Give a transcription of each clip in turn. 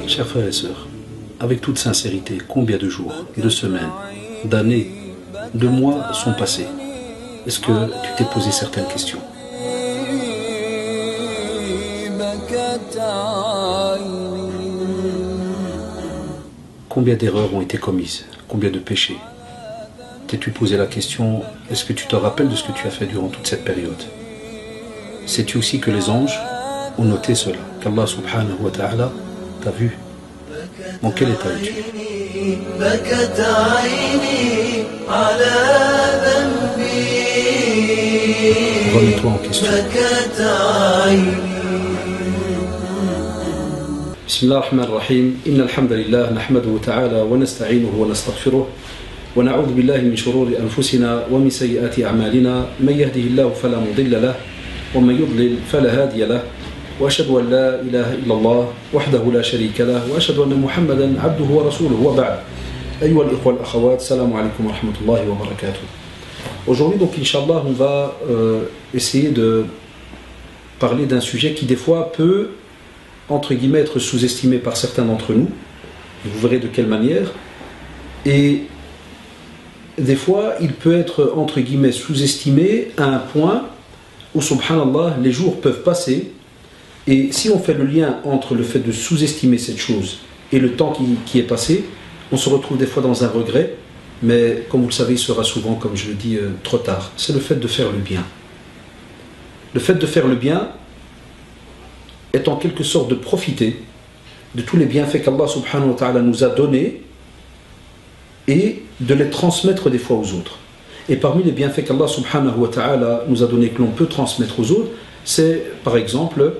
Chers frères et sœurs, avec toute sincérité, combien de jours, de semaines, d'années, de mois sont passés? Est-ce que tu t'es posé certaines questions? Combien d'erreurs ont été commises? Combien de péchés? T'es-tu posé la question, est-ce que tu te rappelles de ce que tu as fait durant toute cette période? Sais-tu aussi que les anges ont noté cela, qu'Allah subhanahu wa ta'ala t'a vu? Dans quel état es-tu? Remets-toi en question. Bismillah ar-Rahman ar-Rahim. Inna alhamdulillah nahmaduhu ta'ala wa nasta'inuhu wa nastaghfiruh wa na'udhu billahi min shururi anfusina wa min sayyiati a'malina man yahdihillahu fala mudilla lahu wa man yudlil fala hadiya lahu wa ashhadu an la ilaha illa Allah wahdahu la sharika lahu wa ashhadu anna Muhammadan 'abduhu wa rasuluhu wa ba'd. Ayyuha al-ikhwa wal-akhawat, assalamu alaykum wa rahmatullahi wa barakatuh. Aujourd'hui, donc, Inch'Allah, on va essayer de parler d'un sujet qui, des fois, peut, entre guillemets, être sous-estimé par certains d'entre nous. Vous verrez de quelle manière. Et des fois, il peut être, entre guillemets, sous-estimé à un point où, subhanallah, les jours peuvent passer. Et si on fait le lien entre le fait de sous-estimer cette chose et le temps qui est passé, on se retrouve des fois dans un regret. Mais comme vous le savez, il sera souvent, comme je le dis, trop tard. C'est le fait de faire le bien. Le fait de faire le bien est en quelque sorte de profiter de tous les bienfaits qu'Allah subhanahu wa ta'ala nous a donnés et de les transmettre des fois aux autres. Et parmi les bienfaits qu'Allah subhanahu wa ta'ala nous a donnés, que l'on peut transmettre aux autres, c'est par exemple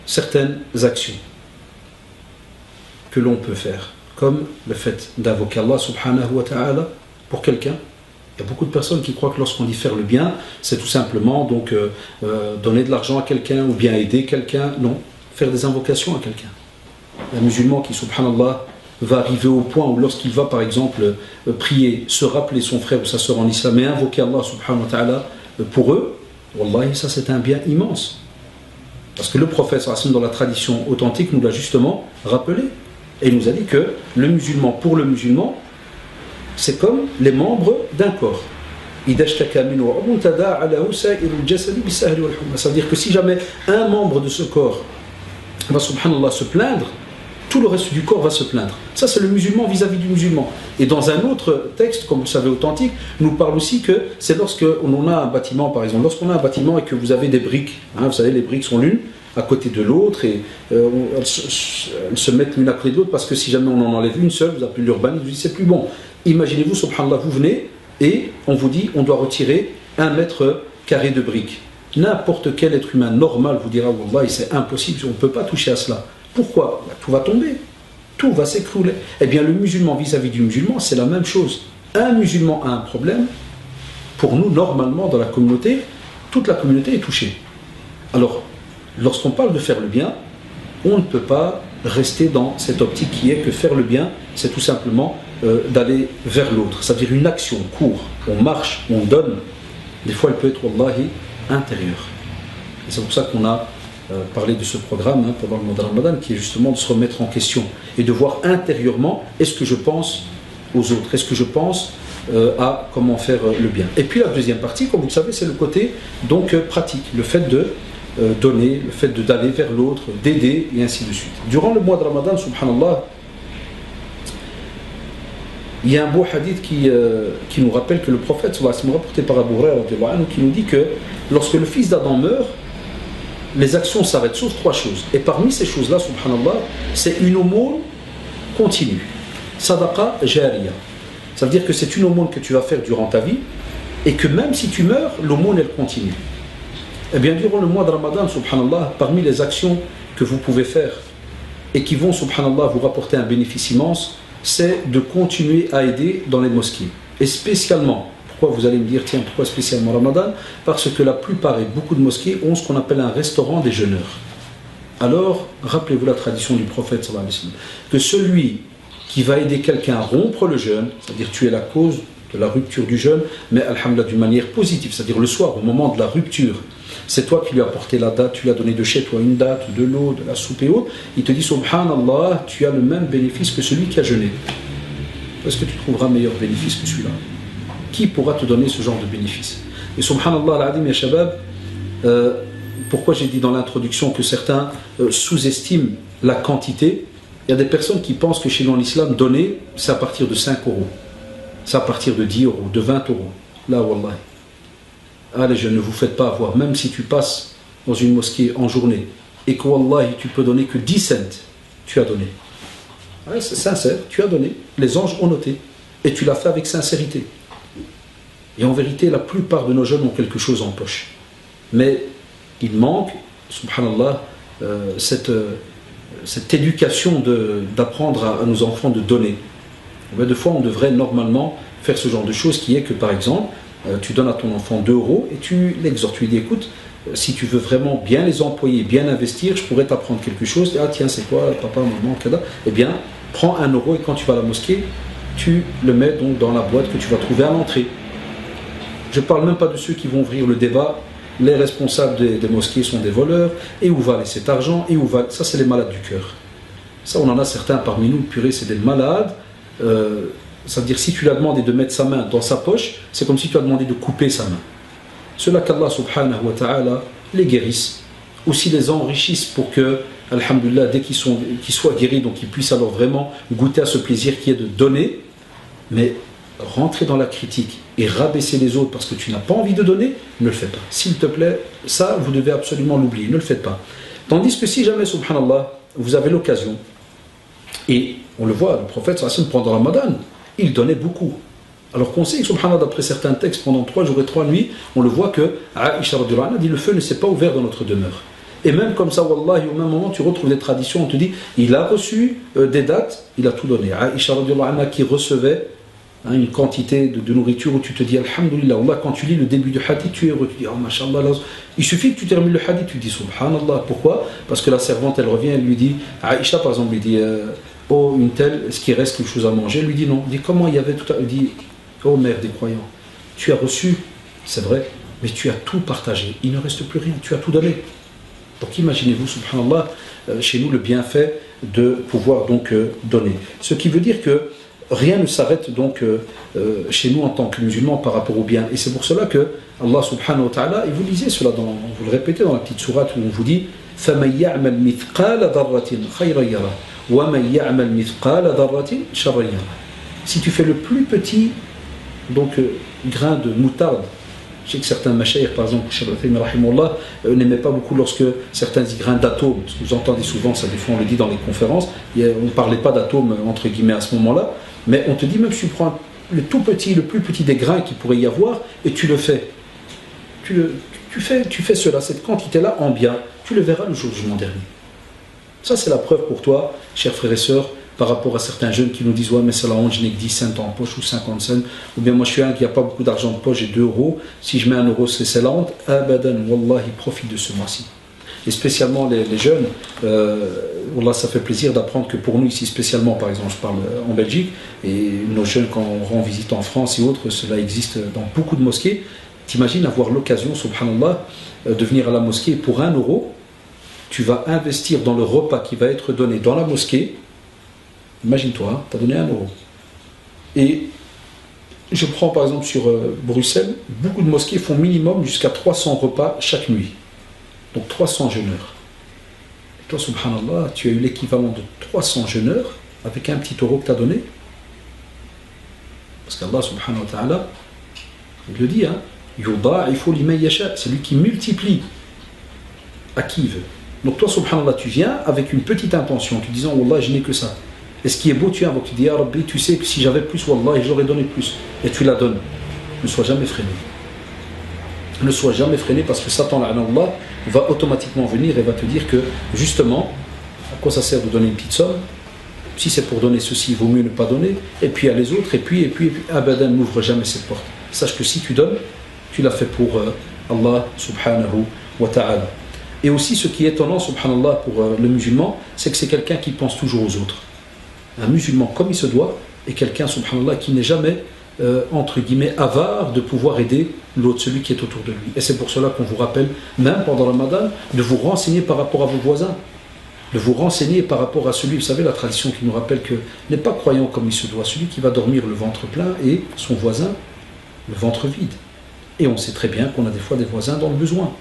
certaines actions que l'on peut faire, comme le fait d'invoquer Allah subhanahu wa ta'ala pour quelqu'un. Il y a beaucoup de personnes qui croient que lorsqu'on dit faire le bien, c'est tout simplement donc donner de l'argent à quelqu'un ou bien aider quelqu'un. Non, faire des invocations à quelqu'un. Un musulman qui, subhanallah, va arriver au point où lorsqu'il va par exemple prier, se rappeler son frère ou sa soeur en islam et invoquer Allah subhanahu wa ta'ala pour eux, wallahi, ça c'est un bien immense. Parce que le prophète dans la tradition authentique nous l'a justement rappelé. Et il nous a dit que le musulman, pour le musulman, c'est comme les membres d'un corps. C'est-à-dire que si jamais un membre de ce corps va, subhanallah, se plaindre, tout le reste du corps va se plaindre. Ça, c'est le musulman vis-à-vis du musulman. Et dans un autre texte, comme vous le savez, authentique, nous parle aussi que c'est lorsqu'on a un bâtiment, par exemple, lorsqu'on a un bâtiment et que vous avez des briques, vous savez, les briques sont l'une à côté de l'autre et elles se mettent l'une à côté de l'autre parce que si jamais on en enlève une seule, vous appelez l'urbanisme, vous dites c'est plus bon. Imaginez-vous, subhanallah, vous venez et on vous dit on doit retirer 1 mètre carré de briques. N'importe quel être humain normal vous dira wallah, c'est impossible, on ne peut pas toucher à cela. Pourquoi? Tout va tomber, tout va s'écrouler. Eh bien, le musulman vis-à-vis du musulman, c'est la même chose. Un musulman a un problème, pour nous, normalement, dans la communauté, toute la communauté est touchée. Alors, lorsqu'on parle de faire le bien, on ne peut pas rester dans cette optique qui est que faire le bien, c'est tout simplement d'aller vers l'autre. C'est-à-dire une action, on court, on marche, on donne. Des fois, elle peut être, wallahi, intérieure. Et c'est pour ça qu'on a parlé de ce programme pendant le mois de Ramadan, qui est justement de se remettre en question et de voir intérieurement, est-ce que je pense aux autres? Est-ce que je pense à comment faire le bien? Et puis la deuxième partie, comme vous le savez, c'est le côté donc pratique, le fait de donner, le fait d'aller vers l'autre, d'aider, et ainsi de suite. Durant le mois de Ramadan, subhanallah, il y a un beau hadith qui nous rappelle que le prophète, rapporté par Abu Huraira, qui nous dit que lorsque le fils d'Adam meurt, les actions s'arrêtent, sauf 3 choses. Et parmi ces choses-là, subhanallah, c'est une aumône continue. Sadaqa jariya. Ça veut dire que c'est une aumône que tu vas faire durant ta vie, et que même si tu meurs, l'aumône, elle continue. Eh bien, durant le mois de Ramadan, subhanallah, parmi les actions que vous pouvez faire et qui vont, subhanallah, vous rapporter un bénéfice immense, c'est de continuer à aider dans les mosquées. Et spécialement, pourquoi vous allez me dire, tiens, pourquoi spécialement Ramadan? Parce que la plupart et beaucoup de mosquées ont ce qu'on appelle un restaurant des jeûneurs. Alors, rappelez-vous la tradition du prophète, sallallahu alayhi wa sallam, que celui qui va aider quelqu'un à rompre le jeûne, c'est-à-dire tuer la cause de la rupture du jeûne, mais alhamdulillah d'une manière positive, c'est-à-dire le soir, au moment de la rupture, c'est toi qui lui as apporté la date, tu lui as donné de chez toi une date, de l'eau, de la soupe et autres, il te dit subhanallah, tu as le même bénéfice que celui qui a jeûné. Est-ce que tu trouveras meilleur bénéfice que celui-là? Qui pourra te donner ce genre de bénéfice? Et subhanallah al-adim ya shabab, pourquoi j'ai dit dans l'introduction que certains sous-estiment la quantité? Il y a des personnes qui pensent que chez nous en islam, donner, c'est à partir de 5 euros, c'est à partir de 10 euros, de 20 euros. Là, wallah. Allez, je ne vous faites pas avoir, même si tu passes dans une mosquée en journée et que wallahi, tu peux donner que 10 cents, tu as donné. Ouais, c'est sincère, tu as donné. Les anges ont noté. Et tu l'as fait avec sincérité. Et en vérité, la plupart de nos jeunes ont quelque chose en poche. Mais il manque, subhanallah, cette éducation d'apprendre à nos enfants de donner. Mais des fois, on devrait normalement faire ce genre de choses qui est que, par exemple, tu donnes à ton enfant 2 euros et tu l'exhortes. Tu lui dis, écoute, si tu veux vraiment bien les employer, bien investir, je pourrais t'apprendre quelque chose. Ah tiens, c'est quoi, papa, maman, kada? Eh bien, prends 1 euro et quand tu vas à la mosquée, tu le mets donc dans la boîte que tu vas trouver à l'entrée. Je ne parle même pas de ceux qui vont ouvrir le débat. Les responsables des mosquées sont des voleurs. Et où va aller cet argent? Et où va... Ça, c'est les malades du cœur. Ça, on en a certains parmi nous. Purée, c'est des malades. Ça veut dire, si tu lui as demandé de mettre sa main dans sa poche, c'est comme si tu as demandé de couper sa main. Ceux-là qu'Allah subhanahu wa ta'ala les guérisse. Aussi les enrichissent pour que, alhamdulillah, dès qu'ils soient guéris, donc ils puissent alors vraiment goûter à ce plaisir qui est de donner. Mais rentrer dans la critique et rabaisser les autres parce que tu n'as pas envie de donner, ne le fais pas. S'il te plaît, ça, vous devez absolument l'oublier. Ne le faites pas. Tandis que si jamais, subhanallah, vous avez l'occasion, et on le voit, le prophète, pendant Ramadan, il donnait beaucoup. Alors qu'on sait que, subhanallah, d'après certains textes, pendant 3 jours et 3 nuits, on le voit que Aïcha radhiyallahu anha dit, le feu ne s'est pas ouvert dans notre demeure. Et même comme ça, wallahi, au même moment, tu retrouves des traditions, on te dit, il a reçu des dates, il a tout donné. Aïcha radhiyallahu anha qui recevait une quantité de nourriture où tu te dis, alhamdulillah, Allah, quand tu lis le début du hadith, tu es heureux, tu dis, oh mashallah, il suffit que tu termines le hadith, tu dis, subhanallah, pourquoi? Parce que la servante, elle revient, elle lui dit, Aïcha par exemple, lui dit, oh, une telle, est-ce qu'il reste quelque chose à manger? Elle lui dit non. Elle dit, comment il y avait tout à... Elle dit, oh mère des croyants, tu as reçu, c'est vrai, mais tu as tout partagé, il ne reste plus rien, tu as tout donné. Donc imaginez-vous, subhanallah, chez nous le bienfait de pouvoir donc donner. Ce qui veut dire que rien ne s'arrête donc chez nous en tant que musulmans par rapport au bien. Et c'est pour cela que Allah subhanahu wa ta'ala, et vous lisez cela, vous le répétez dans la petite sourate où on vous dit فَمَنْ يَعْمَلْ مِثْقَالَ ذَرَّةٍ خَيْرًا يَرَهُ وَمَنْ يَعْمَلْ مِثْقَالَ ذَرَّةٍ شَرًّا يَرَهُ. Si tu fais le plus petit donc, grain de moutarde, je sais que certains machaïrs, par exemple, n'aimaient pas beaucoup lorsque certains grains d'atomes, parce que vous entendez souvent ça, des fois on le dit dans les conférences, on ne parlait pas d'atomes entre guillemets à ce moment-là, mais on te dit même si tu prends le tout petit, le plus petit des grains qu'il pourrait y avoir, et tu le fais. Tu fais cela, cette quantité-là en bien, tu le verras le jour du jugement dernier. Ça c'est la preuve pour toi, chers frères et sœurs, par rapport à certains jeunes qui nous disent ouais mais c'est la honte, je n'ai que 10 cents en poche ou 50 cents, ou bien moi je suis un qui n'a pas beaucoup d'argent en poche, j'ai 2 euros, si je mets 1 euro c'est la honte. Abadan, wallahi, profite de ce mois-ci. Et spécialement les jeunes, wallah, ça fait plaisir d'apprendre que pour nous ici spécialement, par exemple je parle en Belgique, et nos jeunes quand on rend visite en France et autres, cela existe dans beaucoup de mosquées. T'imagines avoir l'occasion, subhanallah, de venir à la mosquée et pour 1 euro, tu vas investir dans le repas qui va être donné dans la mosquée. Imagine-toi, tu as donné 1 euro. Et je prends par exemple sur Bruxelles, beaucoup de mosquées font minimum jusqu'à 300 repas chaque nuit. Donc 300 jeûneurs. Et toi, subhanallah, tu as eu l'équivalent de 300 jeûneurs avec un petit euro que tu as donné. Parce qu'Allah subhanahu wa ta'ala, il le dit, hein, yudha'ifu liman yasha, c'est lui qui multiplie à qui il veut. Donc toi, subhanallah, tu viens avec une petite intention, tu disant, wallah, je n'ai que ça. Et ce qui est beau, tu viens, tu dis, ya Rabbi, tu sais que si j'avais plus, wallah, j'aurais donné plus. Et tu la donnes. Ne sois jamais freiné. Ne sois jamais freiné parce que Satan, Allah, va automatiquement venir et va te dire que, justement, à quoi ça sert de donner une petite somme? Si c'est pour donner ceci, il vaut mieux ne pas donner. Et puis à les autres, et puis, abadan, n'ouvre jamais cette porte. Sache que si tu donnes, tu l'as fait pour Allah, subhanahu wa ta'ala. Et aussi, ce qui est étonnant, subhanallah, pour le musulman, c'est que c'est quelqu'un qui pense toujours aux autres. Un musulman comme il se doit, et quelqu'un, subhanallah, qui n'est jamais entre guillemets, avare de pouvoir aider l'autre, celui qui est autour de lui. Et c'est pour cela qu'on vous rappelle, même pendant le Ramadan, de vous renseigner par rapport à vos voisins, de vous renseigner par rapport à celui, vous savez, la tradition qui nous rappelle que n'est pas croyant comme il se doit, celui qui va dormir le ventre plein et son voisin le ventre vide. Et on sait très bien qu'on a des fois des voisins dans le besoin.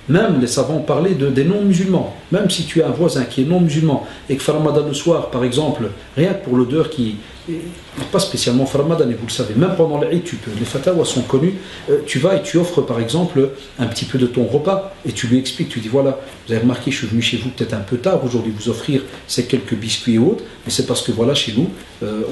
Même les savants parlaient des non-musulmans. Même si tu as un voisin qui est non-musulman et que fait Ramadan le soir, par exemple, rien que pour l'odeur qui n'est pas spécialement fait Ramadan, et vous le savez, même pendant l'Aïd, les fatawas sont connus, tu vas et tu offres par exemple un petit peu de ton repas et tu lui expliques, tu dis voilà, vous avez remarqué, je suis venu chez vous peut-être un peu tard aujourd'hui, vous offrir ces quelques biscuits et autres, mais c'est parce que voilà, chez nous,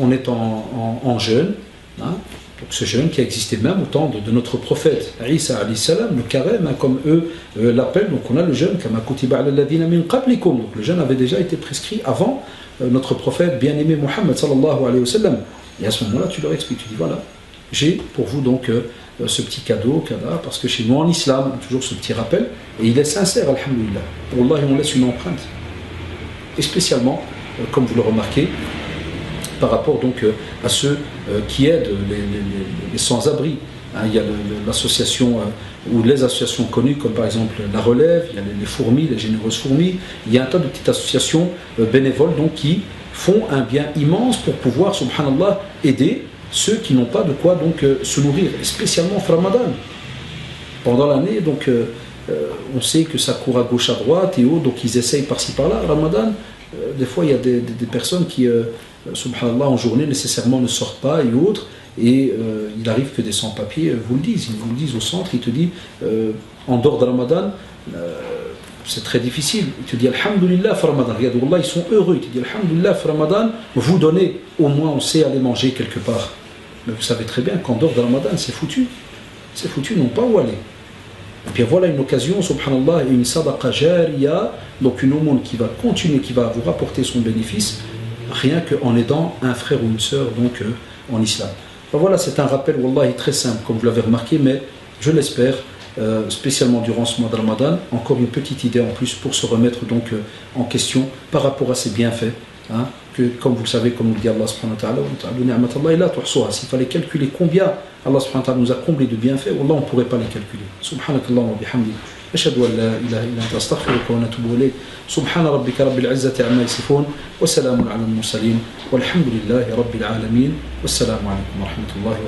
on est en jeûne, hein. Donc ce jeûne qui a existé même au temps de notre prophète Isa alayhi salam, le carême, hein, comme eux l'appellent. Donc on a le jeûne, kama kutiba ala alladhina min qablikum. Donc le jeûne avait déjà été prescrit avant notre prophète bien-aimé Muhammad sallallahu alayhi wa sallam. Et à ce moment-là, tu leur expliques, tu dis voilà, j'ai pour vous donc ce petit cadeau, parce que chez nous en islam, on a toujours ce petit rappel, et il est sincère, alhamdoulilah. Pour Allah, on laisse une empreinte. Et spécialement, comme vous le remarquez, par rapport donc à ceux qui aident les sans-abri. Hein, il y a l'association ou les associations connues comme par exemple la Relève, il y a les fourmis, les généreuses fourmis, il y a un tas de petites associations bénévoles donc qui font un bien immense pour pouvoir, subhanallah, aider ceux qui n'ont pas de quoi donc se nourrir, et spécialement au Ramadan. Pendant l'année, donc on sait que ça court à gauche, à droite et autres, donc ils essayent par-ci par-là. Ramadan, des fois il y a des personnes qui subhanallah, en journée, nécessairement ne sortent pas et autres, et il arrive que des sans-papiers vous le disent, ils vous le disent au centre, ils te disent, en dehors de Ramadan, c'est très difficile, il te dit Alhamdulillah fa Ramadan, regarde, Wallah, ils sont heureux, il te dit Alhamdulillah fa Ramadan, vous donnez, au moins on sait aller manger quelque part. Mais vous savez très bien qu'en dehors de Ramadan, c'est foutu, non pas où aller. Et puis voilà une occasion, subhanallah, une sadaqa jariya, donc une aumône qui va continuer, qui va vous rapporter son bénéfice, rien qu'en aidant un frère ou une sœur donc en islam. Alors voilà, c'est un rappel wallahi très simple comme vous l'avez remarqué, mais je l'espère spécialement durant ce mois de Ramadan, encore une petite idée en plus pour se remettre donc en question par rapport à ces bienfaits, hein, que comme vous le savez, comme nous dit Allah subhanahu wa ta'ala, s'il fallait calculer combien Allah subhanahu wa ta'ala nous a comblé de bienfaits, wallah on ne pourrait pas les calculer. Subhanakallah wa bihamdi. أشهد أن لا إله إلا أنت أستغفرك ونتوب إليك سبحان ربك رب العزة عما يصفون وسلام على المرسلين والحمد لله رب العالمين والسلام عليكم ورحمة الله وبركاته.